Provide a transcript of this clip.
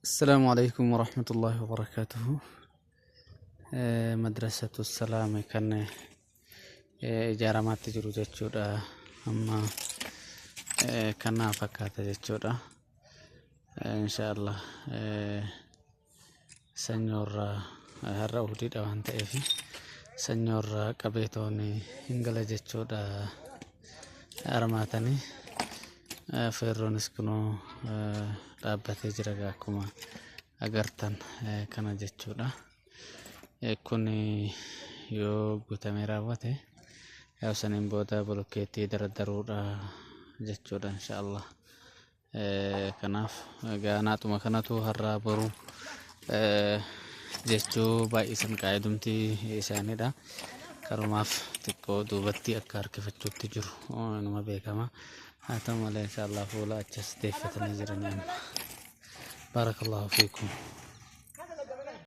السلام عليكم ورحمة الله وبركاته. مدرسة السلام كان إجارة ما تجرو جتشودا أما كان فكاتا جتشودا إن شاء الله سنور هرا وديد أوان تأفي سنور قبيتوني إنجلا جتشودا أرماتني فيرونس كنو dhaabbatee jira akkuma agartan kana jechuudha. Kun yoo guutamee raawwate yoo saniin booda bolokkeettii dardaruudha jechuudha inshaallah. Kanaaf gaanaatuma kanatu har'aa boru jechuu baay'isan qaayidumtii isaaniidha. Karumaaf xiqqoo duubatti akka harkifachuutti jiru nama beekama. haa ta'u malee inshaallah fuula achas deeffatanii jiranii amma. بارك الله فيكم.